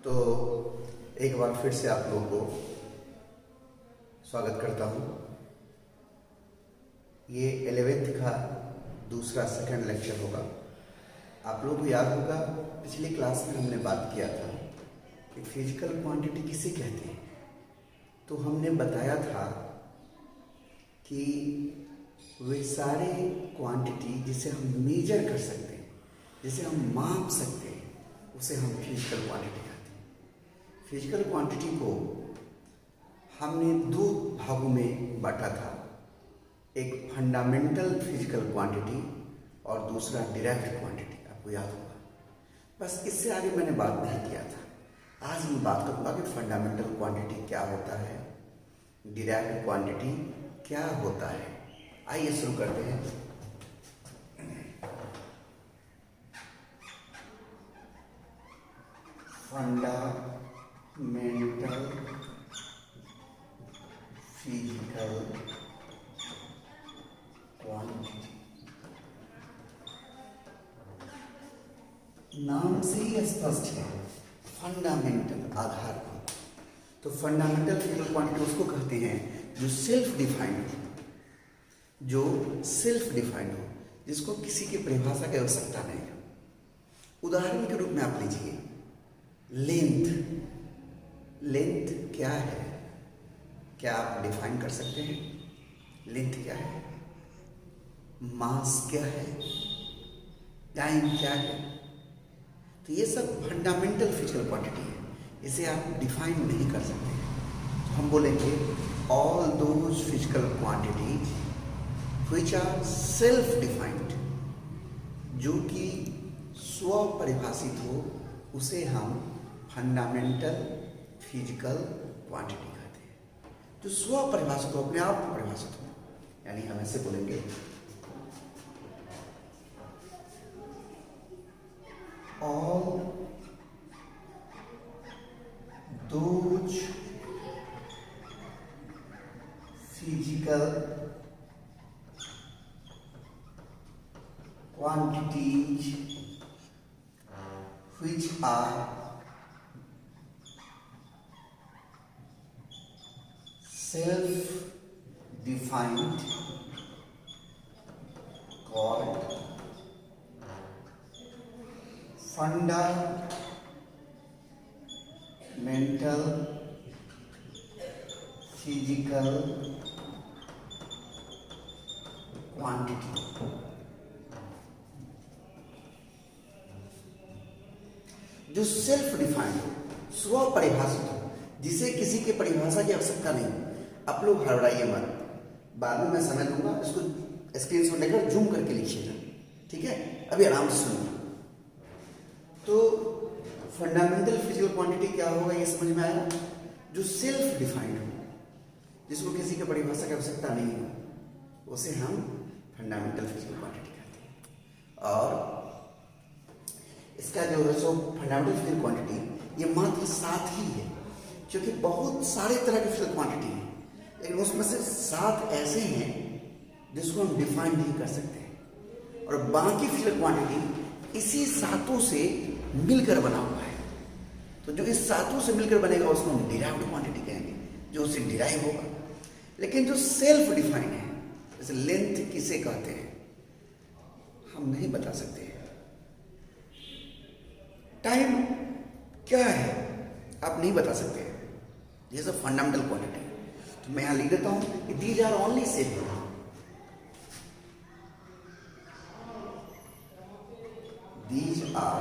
तो एक बार फिर से आप लोगों को स्वागत करता हूँ। ये 11th का दूसरा सेकंड लेक्चर होगा। आप लोगों को याद होगा पिछली क्लास में हमने बात किया था कि फिजिकल क्वांटिटी किसे कहते हैं। तो हमने बताया था कि वे सारे क्वांटिटी जिसे हम मेजर कर सकते हैं, जिसे हम माप सकते हैं, उसे हम फिजिकल क्वांटिटी कहते हैं। फिजिकल क्वांटिटी को हमने दो भागों में बांटा था, एक फंडामेंटल फिजिकल क्वांटिटी और दूसरा डिराइव्ड क्वांटिटी। आपको याद होगा। बस इससे आगे मैंने बात नहीं किया था। आज मैं बात करूँगा कि फंडामेंटल क्वांटिटी क्या होता है, डिराइव्ड क्वांटिटी क्या होता है। आइए शुरू करते हैं। फंडामेंटल फिजिकल क्वांटिटी, नाम से ही स्पष्ट है, फंडामेंटल आधारभूत। तो फंडामेंटल फिजिकल क्वांटिटी उसको कहते हैं जो सेल्फ डिफाइंड हो, जो सेल्फ डिफाइंड हो, जिसको किसी की परिभाषा की आवश्यकता नहीं है। उदाहरण के रूप में आप लीजिए लेंथ। लेंथ क्या है, क्या आप डिफाइन कर सकते हैं? लेंथ क्या है? मास क्या है? टाइम क्या है? तो ये सब फंडामेंटल फिजिकल क्वांटिटी है, इसे आप डिफाइन नहीं कर सकते हैं। तो हम बोलेंगे all those physical quantities which are self defined, जो कि स्व परिभाषित हो, उसे हम फंडामेंटल फिजिकल क्वांटिटी कहते हैं। जो स्व परिभाषित हो, अपने आप परिभाषित हो, यानी हम ऐसे बोलेंगे all those physical quantities which are self-defined called fundamental physical quantity। जो सेल्फ डिफाइंड हो, स्व परिभाषित हो, जिसे किसी के परिभाषा की आवश्यकता नहीं। आप लोग हड़बड़ाइए मत, बाद में मैं समय दूंगा, इसको स्क्रीनशॉट लेकर जूम करके लिखिएगा, ठीक है? अभी आराम से सुनिए। तो फंडामेंटल फिजिकल क्वांटिटी क्या होगा, ये समझ में आया? जो सेल्फ डिफाइंड हो, जिसको किसी की परिभाषा की आवश्यकता नहीं हो, उसे हम फंडामेंटल फिजिकल क्वांटिटी कहते हैं। और इसका जो है सो फंडामेंटल फिजिकल क्वांटिटी ये मात्र 7 ही है, क्योंकि बहुत सारे तरह की फिजिकल क्वांटिटी है, लेकिन उसमें से 7 ऐसे हैं जिसको हम डिफाइन नहीं कर सकते, और बाकी फिजिकल क्वांटिटी इसी 7 से मिलकर बना हुआ है। तो जो इस 7 से मिलकर बनेगा उसको हम डिराइव्ड क्वांटिटी कहेंगे, जो उससे डिराइव होगा। लेकिन जो सेल्फ डिफाइंड है, जैसे लेंथ किसे कहते हैं हम नहीं बता सकते हैं। टाइम क्या है आप नहीं बता सकते हैं। ये सब फंडामेंटल क्वांटिटी है। तो मैं यहां लिख देता हूं कि these are only self. These are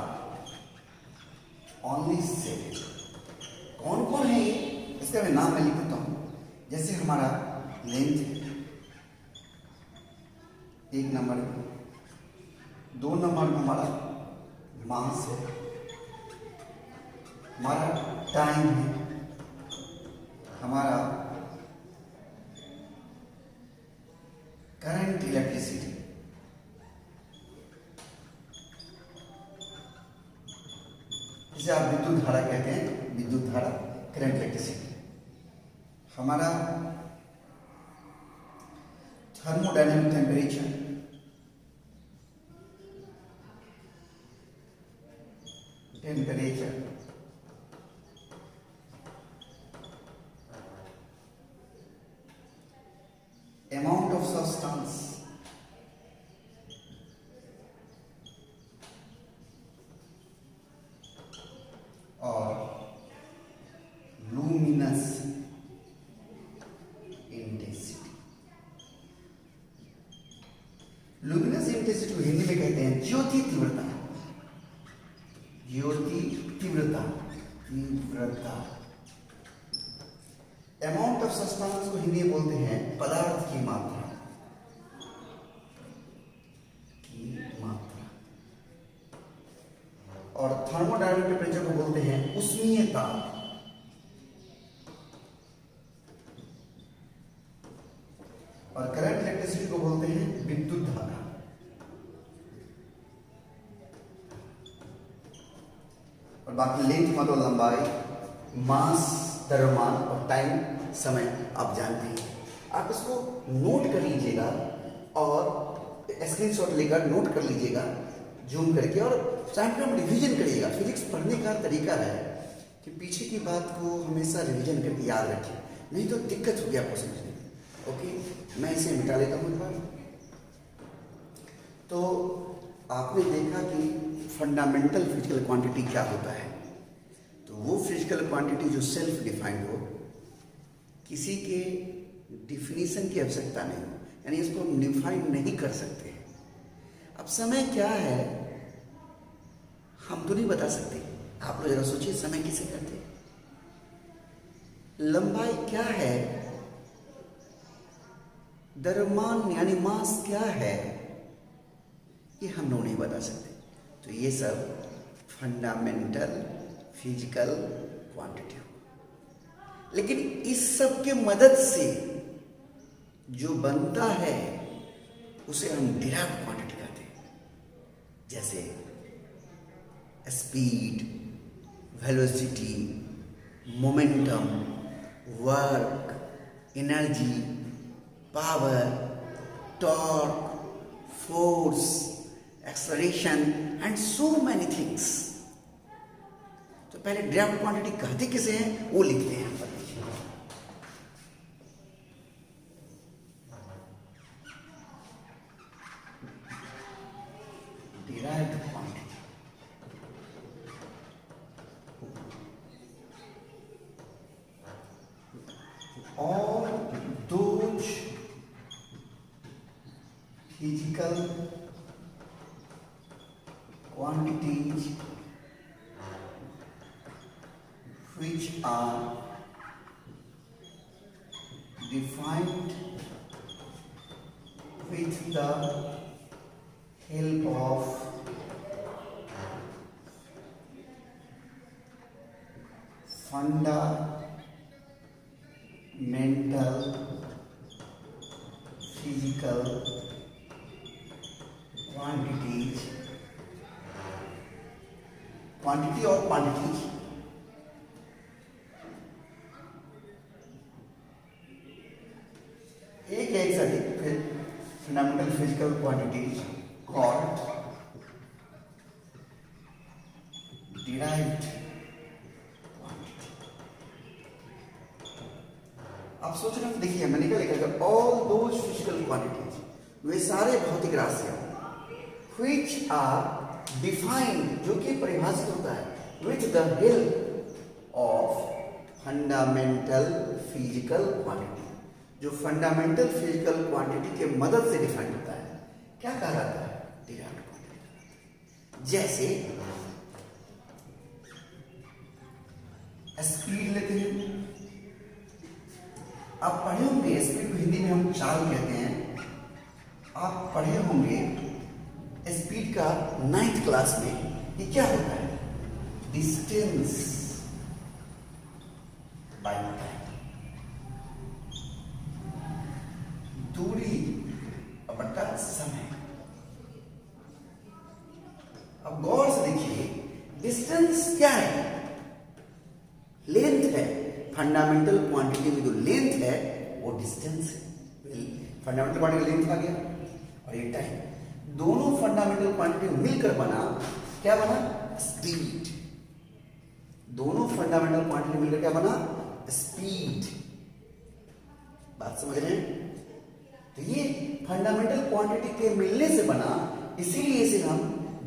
only self. कौन कौन है ये, इसका मैं नाम मैं लिख देता हूं। जैसे हमारा लेंथ है, 1 नंबर, 2 नंबर में हमारा मास है, हमारा टाइम है, हमारा करंट इलेक्ट्रिसिटी, जिसे आप विद्युत धारा कहते हैं, विद्युत धारा, करंट इलेक्ट्रिसिटी, हमारा थर्मोडायनेमिक टेम्परेचर, टेम्परेचर, और लुमिनस इंटेंसिटी। लुमिनस इंटेंसिटी को हिंदी में कहते हैं ज्योति तीव्रता। ज्योति तीव्रता, तीव्रता। अमाउंट ऑफ सब्सटेंस को हिंदी में बोलते हैं पदार्थ की मात्रा, की मात्रा। और थर्मोडायनामिक टेम्परेचर को बोलते हैं उष्मीय ताप। और करंट इलेक्ट्रिसिटी को बोलते हैं विद्युत धारा। और बाकी लेंथ मतलब लंबाई, मास द्रव्यमान और टाइम समय आप जानते हैं। आप इसको नोट कर लीजिएगा और स्क्रीनशॉट लेकर नोट कर लीजिएगा जूम करके, और टाइम में रिवीजन करिएगा। फिजिक्स पढ़ने का तरीका है कि पीछे की बात को हमेशा रिवीजन करके याद रखिए, नहीं तो दिक्कत होगी आपको समझने में। ओके, मैं इसे मिटा लेता हूँ एक बार। तो आपने देखा कि फंडामेंटल फिजिकल क्वांटिटी क्या होता है। तो वो फिजिकल क्वांटिटी जो सेल्फ डिफाइंड हो, किसी के डिफिनीशन की आवश्यकता नहीं हो, यानी इसको हम डिफाइन नहीं कर सकते। अब समय क्या है हम तो नहीं बता सकते। आप लोग जरा सोचिए, समय किसे कहते हैं? लंबाई क्या है, द्रव्यमान यानी मास क्या है, ये हम लोग नहीं बता सकते। तो ये सब फंडामेंटल फिजिकल क्वांटिटी हो। लेकिन इस सब के मदद से जो बनता है उसे हम डिराइव्ड क्वांटिटी कहते हैं। जैसे speed, velocity, momentum, work, energy, power, torque, force, acceleration and so many things. तो पहले डिराइव्ड क्वांटिटी कहते किसे हैं वो लिखते हैं। Derived quantity, all those physical quantities which are defined with the help of fundamental physical quantities, quantity or quantities एक या एक से अधिक fundamental physical quantities called derived quantity. आप सोच रहे हैं, देखिए मैंने क्या लिखा है, ऑल दोज फिजिकल क्वांटिटीज, वे सारे भौतिक राशियां which are defined, जो कि परिभाषित होता है with the help of fundamental physical quantity, जो फंडामेंटल फिजिकल क्वांटिटी के मदद से डिफाइन होता है। क्या कहा जाता है? Derived quantity. जैसे स्पीड लेते हैं, आप पढ़े होंगे स्पीड को हिंदी में हम चाल कहते हैं। आप पढ़े होंगे स्पीड का 9th क्लास में। ये क्या होता है? डिस्टेंस बाय टाइम, दूरी बटा समय। अब गौर से देखिए, डिस्टेंस क्या है? लेंथ है। फंडामेंटल क्वांटिटी में जो लेंथ है वो डिस्टेंस है। फंडामेंटल क्वांटिटी लेंथ आ गया और ये टाइम, दोनों फंडामेंटल क्वांटिटी मिलकर बना क्या बना? स्पीड। दोनों फंडामेंटल क्वांटिटी मिलकर क्या बना? स्पीड। बात समझ रहे हैं? तो ये फंडामेंटल क्वांटिटी के मिलने से बना, इसीलिए इसे हम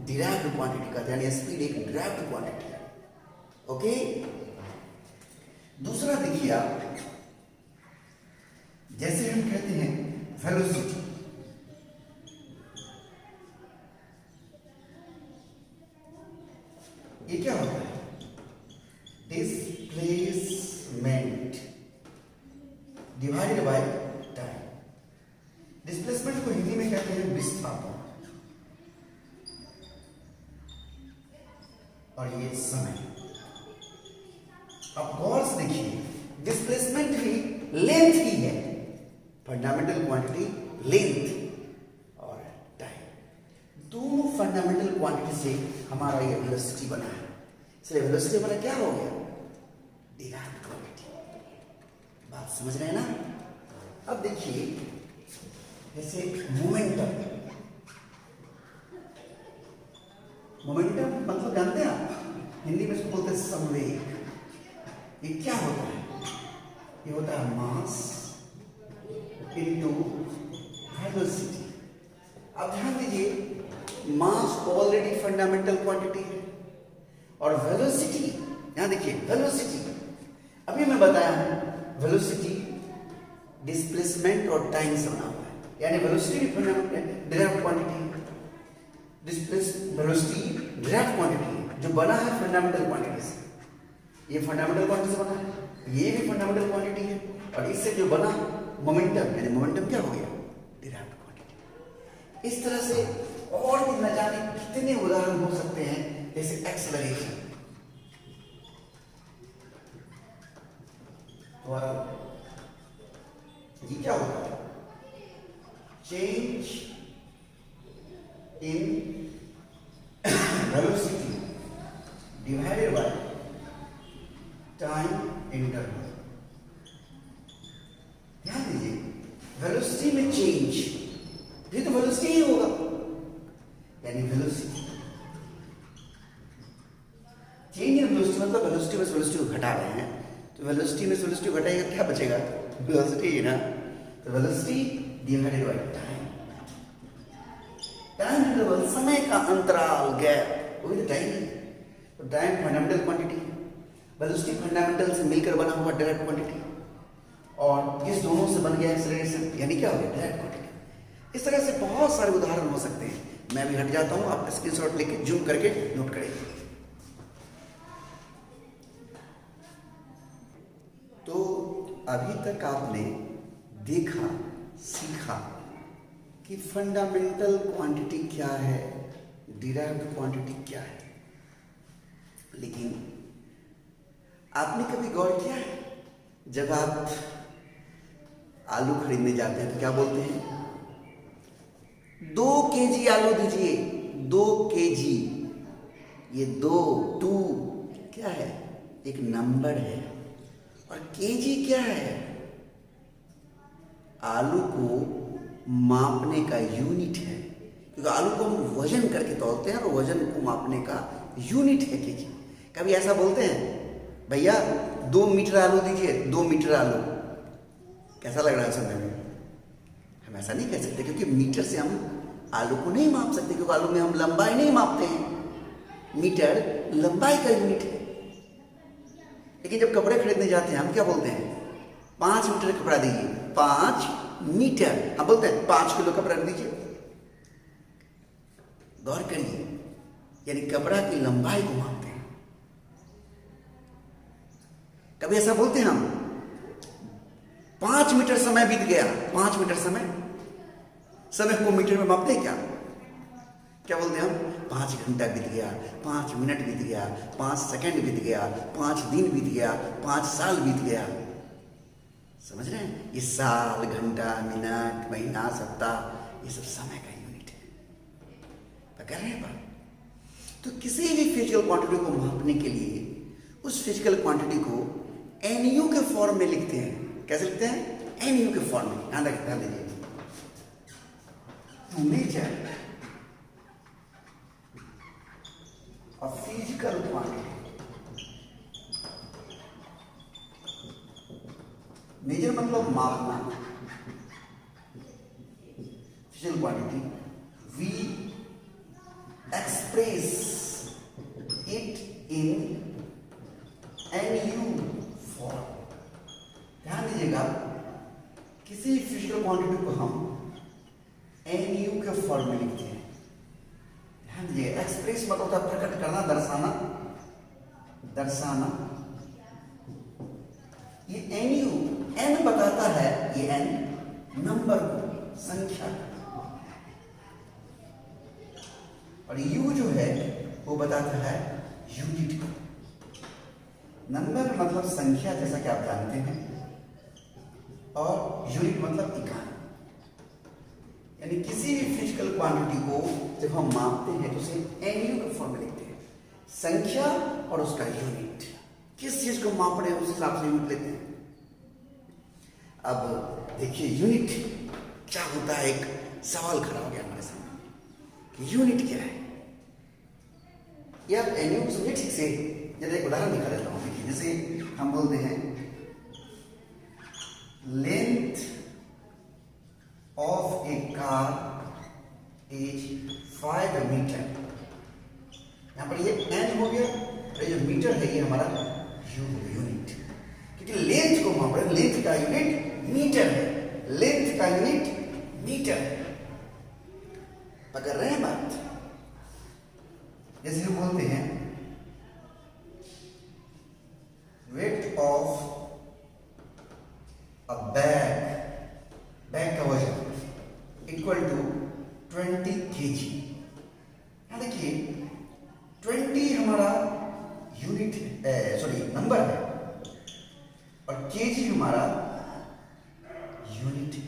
डिराइव्ड क्वांटिटी कहते हैं। यानी स्पीड एक डिराइव्ड क्वांटिटी है। ओके, दूसरा देखिए आप, जैसे हम कहते हैं वेलोसिटी, ये क्या होता है? Displacement divided by time. Displacement को हिंदी में कहते हैं विस्थापन, और ये समय। अब गौर से देखिए, डिस्प्लेसमेंट भी लेंथ ही है, फंडामेंटल क्वांटिटी लेंथ और टाइम, दोनों फंडामेंटल क्वांटिटी से हमारा ये वेलोसिटी बना है। इसलिए वेलोसिटी हमारा क्या हो गया? Derived quantity. बात समझ रहे हैं ना? अब देखिए, जैसे मोमेंटम, मोमेंटम मतलब जानते हैं आप? हिंदी में इसको बोलते हैं संवेग। ये क्या होता है? ये होता है मास इनटू वेलोसिटी। अब ध्यान दीजिए, मास ऑलरेडी फंडामेंटल क्वांटिटी है, और वेलोसिटी, यहां देखिए वेलोसिटी, अभी मैं बताया हूं, वेलोसिटी डिस्प्लेसमेंट और टाइम से बना हुआ है, यानी वेलोसिटी भी फंडामेंटल डिराइव्ड क्वांटिटी है, वेलोसिटी डिराइव्ड क्वांटिटी है, जो बना है फंडामेंटल क्वांटिटी से। ये फंडामेंटल क्वांटिटी से बना है, ये भी फंडामेंटल क्वांटिटी है, और इससे जो बना मोमेंटम, यानी मोमेंटम क्या हो गया? Derived quantity. इस तरह से और भी न जाने कितने उदाहरण हो सकते हैं, जैसे एक्सेलरेशन, ये क्या होता है? Change in velocity divided by time interval. ध्यान दीजिए, वेलोसिटी में चेंज, ये तो वेलोसिटी ही होगा, यानी वेलोसिटी चेंज इन वेलोसिटी मतलब वेलोसिटी में वेलोसिटी को घटा रहे हैं, तो वेलोसिटी में वेलोसिटी को घटाएगा, क्या बचेगा? वेलोसिटी ही ना। तो velocity divided by time, time interval, समय का अंतराल, गैप, वो भी टाइम है। तो time fundamental quantity, velocity fundamental से मिलकर बना हुआ डायरेक्ट क्वांटिटी, और इस दोनों से बन गया एक्सेलरेशन, यानी क्या हो गया? Direct quantity. इस तरह से बहुत सारे उदाहरण हो सकते हैं। मैं भी हट जाता हूं, आप स्क्रीनशॉट लेके जूम करके नोट करेंगे। तो अभी तक आपने देखा, सीखा कि फंडामेंटल क्वांटिटी क्या है, डिराइव्ड क्वांटिटी क्या है। लेकिन आपने कभी गौर किया है, जब आप आलू खरीदने जाते हैं तो क्या बोलते हैं? 2 केजी आलू दीजिए, 2 केजी। ये 2 क्या है? एक नंबर है, और केजी क्या है? आलू को मापने का यूनिट है, क्योंकि आलू को हम वजन करके तौलते हैं, और वजन को मापने का यूनिट है केजी। कभी ऐसा बोलते हैं, भैया 2 मीटर आलू दीजिए, 2 मीटर आलू? कैसा लग रहा है सुनने में? हम ऐसा नहीं कह सकते, क्योंकि मीटर से हम आलू को नहीं माप सकते, क्योंकि आलू में हम लंबाई नहीं मापते हैं, मीटर लंबाई का यूनिट है। लेकिन जब कपड़े खरीदने जाते हैं, हम क्या बोलते हैं? 5 मीटर कपड़ा दीजिए, 5 मीटर। हम बोलते हैं 5 किलो कपड़ा दीजिए। गौर करिए, यानी कपड़ा की लंबाई को मापते हैं। कभी ऐसा बोलते हैं हम, 5 मीटर समय बीत गया, 5 मीटर समय को मीटर में मापते हैं क्या? क्या बोलते हैं हम? 5 घंटा बीत गया, 5 मिनट बीत गया, 5 सेकंड बीत गया, 5 दिन बीत गया, 5 साल बीत गया। समझ रहे हैं? ये साल, घंटा, मिनट, महीना, सप्ताह, ये सब समय का यूनिट है। पकड़ रहे हैं बात? तो किसी भी फिजिकल क्वांटिटी को मापने के लिए उस फिजिकल क्वांटिटी को NU के फॉर्म में लिखते हैं। कैसे लिखते हैं? NU के फॉर्म में। ध्यान रखिए, ध्यान दीजिए। To measure a physical quantity, measure मतलब मापना, physical quantity, we express it in किसी फिजिकल क्वांटिटी को हम NU के फॉर्म में लिखते हैं। ध्यान दीजिए, एक्सप्रेस मतलब होता है प्रकट करना, दर्शाना, दर्शाना। ये NU, N बताता है, ये N नंबर को, संख्या, और U जो है वो बताता है यूनिट को। नंबर मतलब संख्या, जैसा कि आप जानते हैं, और यूनिट मतलब इकाई। यानी किसी भी फिजिकल क्वांटिटी को जब हम मापते हैं तो उसे NU के फॉर्म में लिखते हैं, संख्या और उसका यूनिट। किस चीज को माप रहे हैं उस हिसाब से यूनिट लेते हैं। अब देखिए यूनिट क्या होता है, एक सवाल खड़ा हो गया हमारे सामने कि यूनिट क्या है। ये आप NU को समझे ठीक से। जैसे एक उदाहरण दिखा देता हूँ। देखिए, जैसे हम बोलते हैं length of a car is 5 metre. यहां पर ये N हो गया और ये जो मीटर है ये हमारा यूनिट, क्योंकि लेंथ को माप रहे हैं। लेंथ का यूनिट मीटर है, लेंथ का यूनिट मीटर है। पकड़ रहे हैं बात। जैसे हम बोलते हैं weight of a bag, bag का वजन इक्वल टू 20 kg। यहां देखिए 20 हमारा यूनिट, सॉरी नंबर है, और केजी हमारा यूनिट है।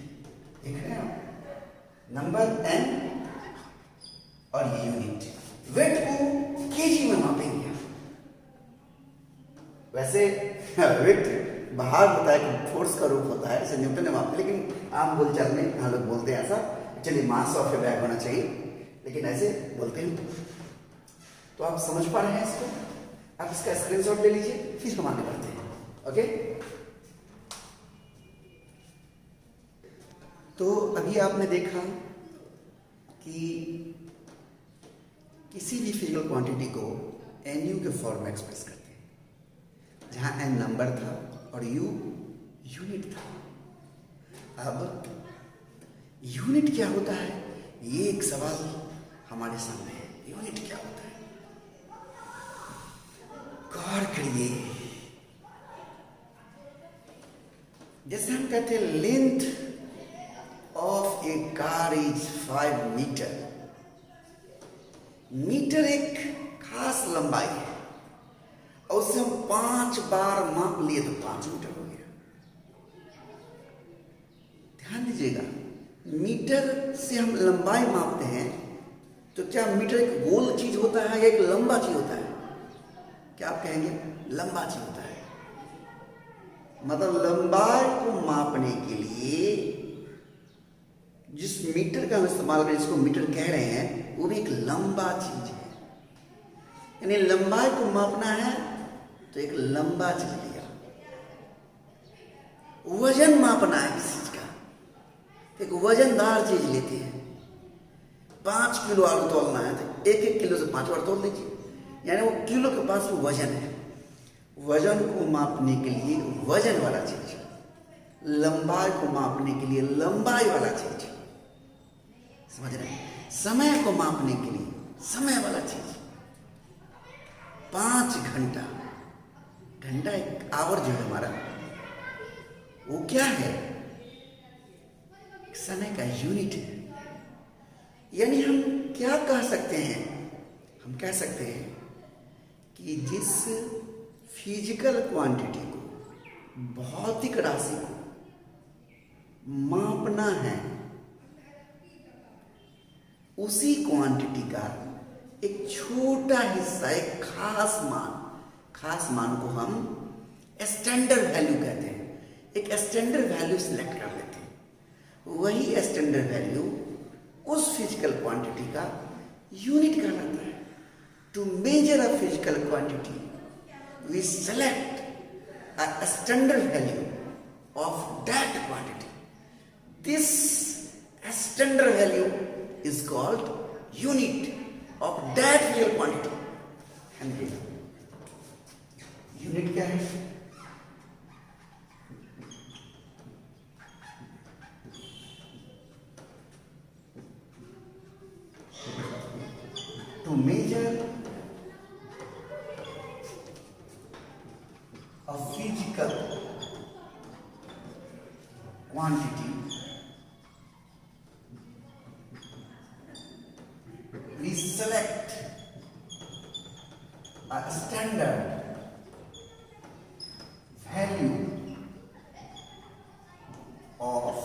देख रहे हैं आप, नंबर N और ये यूनिट। वेट को केजी में मापेंगे। वैसे वेट बाहर होता है कि फोर्स का रूप होता है, जैसे न्यूटन ने मापा, लेकिन आम बोलचाल में यहाँ लोग बोलते हैं ऐसा, चलिए मास ऑफ ए बैग होना चाहिए, लेकिन ऐसे बोलते हैं। तो आप समझ पा रहे हैं इसको? आप इसका स्क्रीनशॉट ले लीजिए, फिर हम आगे बढ़ते हैं। ओके, तो अभी आपने देखा कि किसी भी फिजिकल क्वांटिटी को NU के फॉर्म में एक्सप्रेस करते हैं, जहां N नंबर था और U यूनिट था। अब यूनिट क्या होता है, ये एक सवाल हमारे सामने है। यूनिट क्या होता है, गौर करिए। जैसे हम कहते हैं length of a car is 5 metre. Metre एक खास लंबाई है, और उसे हम 5 बार माप लिए तो 5 मीटर हो गया। ध्यान दीजिएगा, मीटर से हम लंबाई मापते हैं, तो क्या मीटर एक गोल चीज होता है या एक लंबा चीज होता है? क्या आप कहेंगे? लंबा चीज होता है। मतलब लंबाई को मापने के लिए जिस मीटर का हम इस्तेमाल करें, जिसको मीटर कह रहे हैं, वो भी एक लंबा चीज है। यानी लंबाई को मापना है तो एक लंबा चीज लिया। वजन मापना है किसी चीज का, एक वजनदार चीज लेते हैं। 5 किलो आलू तोलना है तो 1-1 किलो से 5 बार तोल लीजिए, यानी वो किलो के पास वो वजन है। वजन को मापने के लिए वजन वाला चीज, लंबाई को मापने के लिए लंबाई वाला चीज, समझ रहे हैं? समय को मापने के लिए समय वाला चीज। 5 घंटा, घंटा एक आवर जो है हमारा, वो क्या है? समय का यूनिट है। यानी हम क्या कह सकते हैं? हम कह सकते हैं कि जिस फिजिकल क्वांटिटी को, भौतिक राशि को मापना है, उसी क्वांटिटी का एक छोटा हिस्सा, एक खास मान को हम स्टैंडर्ड वैल्यू कहते हैं। एक स्टैंडर्ड वैल्यू सिलेक्ट कर लेते हैं। वही स्टैंडर्ड वैल्यू उस फिजिकल क्वांटिटी का यूनिट कहलाता है। To measure a physical quantity we select a standard value of that quantity. This standard value is called unit of that real quantity. And unit क्या है? a physical quantity, we select a standard value of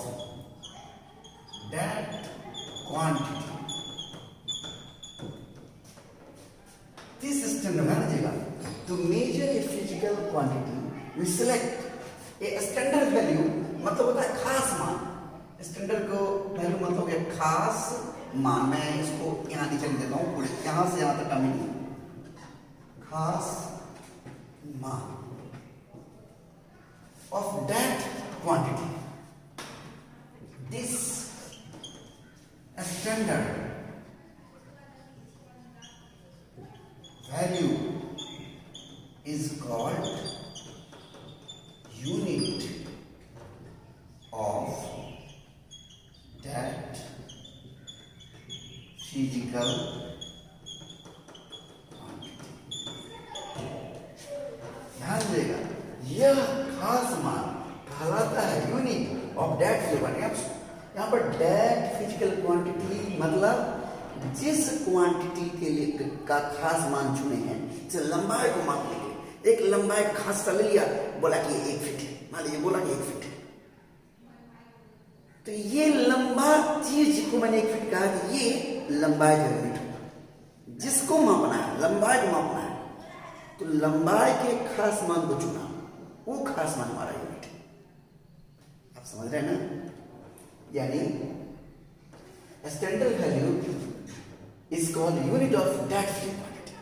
that quantity. This standard लीजिएगा, to measure a physical quantity we select a standard value, मतलब होता है खास मान. Standard को value मतलब हो गया खास मान. मैं इसको यहाँ नीचे लिख देता हूँ, पूरे यहाँ से यहाँ तक का मीनिंग खास मान of that quantity. This standard value is called unit of that physical quantity. ध्यान देगा, यह खास मान कहलाता है यूनिट ऑफ दैट फिजिकल. यहाँ पर दैट फिजिकल क्वांटिटी मतलब जिस क्वांटिटी के लिए का खास मान चुने हैं. जैसे लंबाई को मापने के लिए एक लंबाई खास सा ले लिया, बोला कि 1 फीट है, मान लीजिए बोला कि 1 फीट है, तो ये लंबा चीज को मैंने 1 फीट कहा कि ये लंबाई का यूनिट होगा. जिसको मापना है, लंबाई को मापना है, तो लंबाई के खास मान को चुना, वो खास मान हमारा यूनिट है. आप समझ रहे हैं ना? यानी standard value is called unit of that quantity.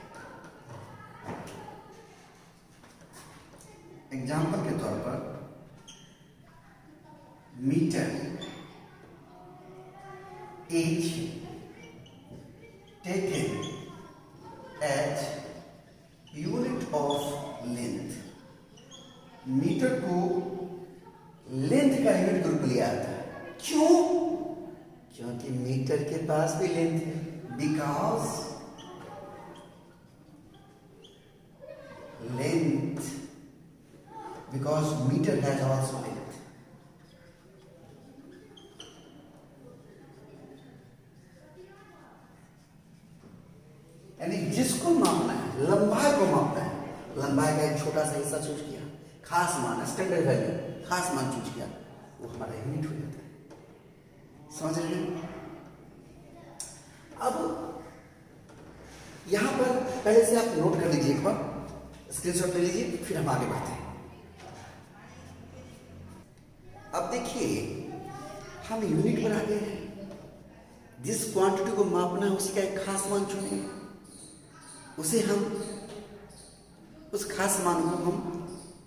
Example के तौर पर metre is taken as unit of length. Metre को लेंथ का यूनिट ग्रुप लिया जाता है. क्यों? क्योंकि मीटर के पास भी लेंथ है. Because length, because meter has also length. यानी जिसको मापना है, लंबाई को मापना है, लंबाई का एक छोटा सा हिस्सा चूज किया, खास मान स्टैंडर्ड वैल्यू खास मान चूज किया, वो हमारा यूनिट हो जाता है. समझ रहे हैं? अब यहां पर पहले से आप नोट कर लीजिए, एक बार स्क्रीनशॉट ले लीजिए, फिर हम आगे बढ़ते हैं. अब देखिए हम यूनिट पर आ गए हैं. जिस क्वांटिटी को मापना है उसी का एक खास मान चुने, उसे हम उस खास मान को हम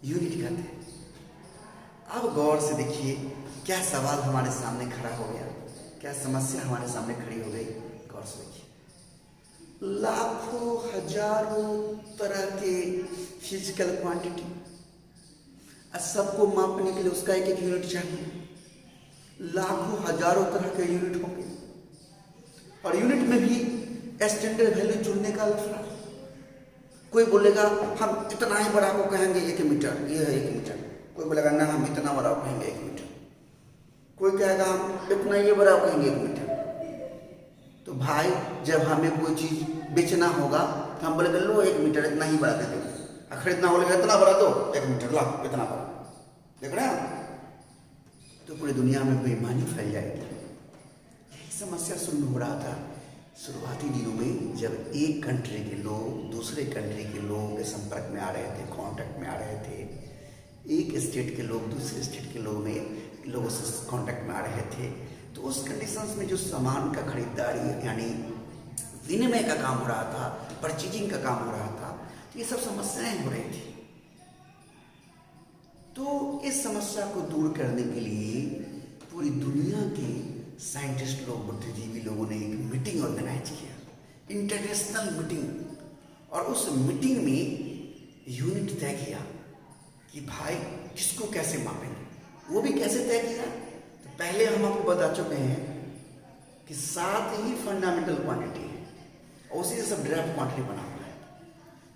यूनिट कहते हैं. अब गौर से देखिए क्या सवाल हमारे सामने खड़ा हो गया, क्या समस्या हमारे सामने खड़ी हो गई. गौर से देखिए, लाखों हजारों तरह के फिजिकल क्वांटिटी, सबको मापने के लिए उसका एक एक यूनिट चाहिए. लाखों हजारों तरह के यूनिट होंगे और यूनिट में भी स्टैंडर्ड वैल्यू चुनने का लफड़ा. कोई बोलेगा हम इतना ही बड़ा को कहेंगे 1 मीटर, ये है 1 मीटर. कोई बोलेगा ना हम इतना बड़ा कहेंगे 1 मीटर. कोई कहेगा हम इतना ये बड़ा कहेंगे 1 मीटर. तो भाई जब हमें कोई चीज बेचना होगा तो हम बोलेंगे लो 1 मीटर इतना ही बड़ा दे दो, खरीदना बोलेगा इतना बड़ा दो 1 मीटर ला इतना बड़ा. देख रहे हैं? तो पूरी दुनिया में बेईमानी फैल जाएगी. यही समस्या शुरू हो रहा था शुरुआती दिनों में, जब एक कंट्री के लोग दूसरे कंट्री के लोगों के संपर्क में आ रहे थे, कांटेक्ट में आ रहे थे. एक स्टेट के लोग दूसरे स्टेट के लोगों से कांटेक्ट में आ रहे थे. तो उस कंडीशंस में जो सामान का खरीदारी यानी विनिमय का काम हो रहा था, परचेजिंग का काम हो रहा था, तो ये सब समस्याएं हो रही थी. तो इस समस्या को दूर करने के लिए पूरी दुनिया के साइंटिस्ट लोग, बुद्धिजीवी लोगों ने एक मीटिंग ऑर्गेनाइज किया, इंटरनेशनल मीटिंग. और उस मीटिंग में यूनिट तय किया कि भाई किसको कैसे मापेंगे. वो भी कैसे तय किया, तो पहले हम आपको बता चुके हैं कि 7 ही फंडामेंटल क्वांटिटी है और उसी से सब ड्राइव क्वांटिटी बना हुआ है.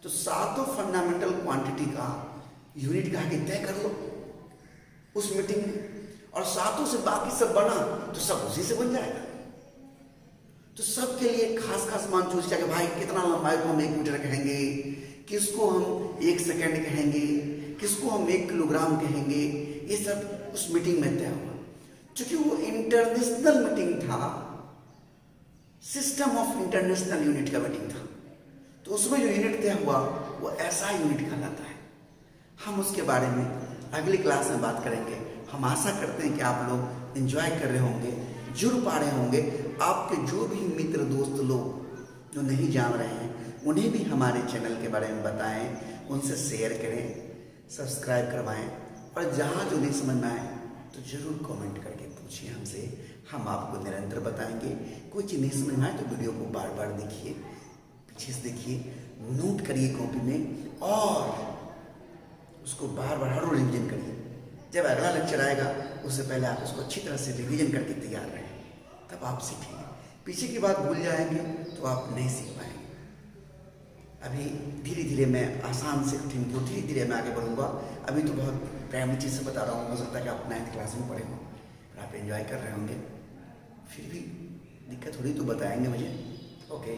तो 7 फंडामेंटल क्वांटिटी का यूनिट का आगे तय कर लो उस मीटिंग में, और सातों से बाकी सब बना तो सब उसी से बन जाएगा। तो सबके लिए खास खास मान चूज किया कि भाई कितना लंबाई को हम 1 मीटर कहेंगे, किसको हम 1 सेकेंड कहेंगे, किसको हम 1 किलोग्राम कहेंगे, ये सब उस मीटिंग में तय हुआ। क्योंकि वो इंटरनेशनल मीटिंग था, सिस्टम ऑफ इंटरनेशनल यूनिट का मीटिंग था, तो उसमें जो यूनिट तय हुआ वो ऐसा यूनिट कहलाता है। हम उसके बारे में अगली क्लास में बात करेंगे। हम आशा करते हैं कि आप लोग एंजॉय कर रहे होंगे, जुड़ पा रहे होंगे। आपके जो भी मित्र दोस्त लोग जो नहीं जान रहे हैं उन्हें भी हमारे चैनल के बारे में बताएं, उनसे शेयर करें, सब्सक्राइब करवाएं, और जहाँ जो नहीं समझ में आए तो ज़रूर कमेंट करके पूछिए हमसे, हम आपको निरंतर बताएंगे। कोई चीज़ नहीं समझ में आए तो वीडियो को बार बार देखिए, पीछे से देखिए, नोट करिए कॉपी में, और उसको बार बार हर रोज रिविजन करिए। जब अगला लेक्चर आएगा उससे पहले आप उसको अच्छी तरह से रिविजन करके तैयार रहें, तब आप सीखेंगे। पीछे की बात भूल जाएंगे तो आप नहीं सीख पाएंगे। अभी धीरे धीरे मैं आसान से कठिन को धीरे धीरे मैं आगे बढ़ूंगा। अभी तो बहुत प्राइमरी चीज़ से बता रहा हूँ, हो सकता है कि आप 9th क्लास में पढ़े हों, आप एंजॉय कर रहे होंगे। फिर भी दिक्कत थोड़ी तो बताएंगे मुझे। ओके।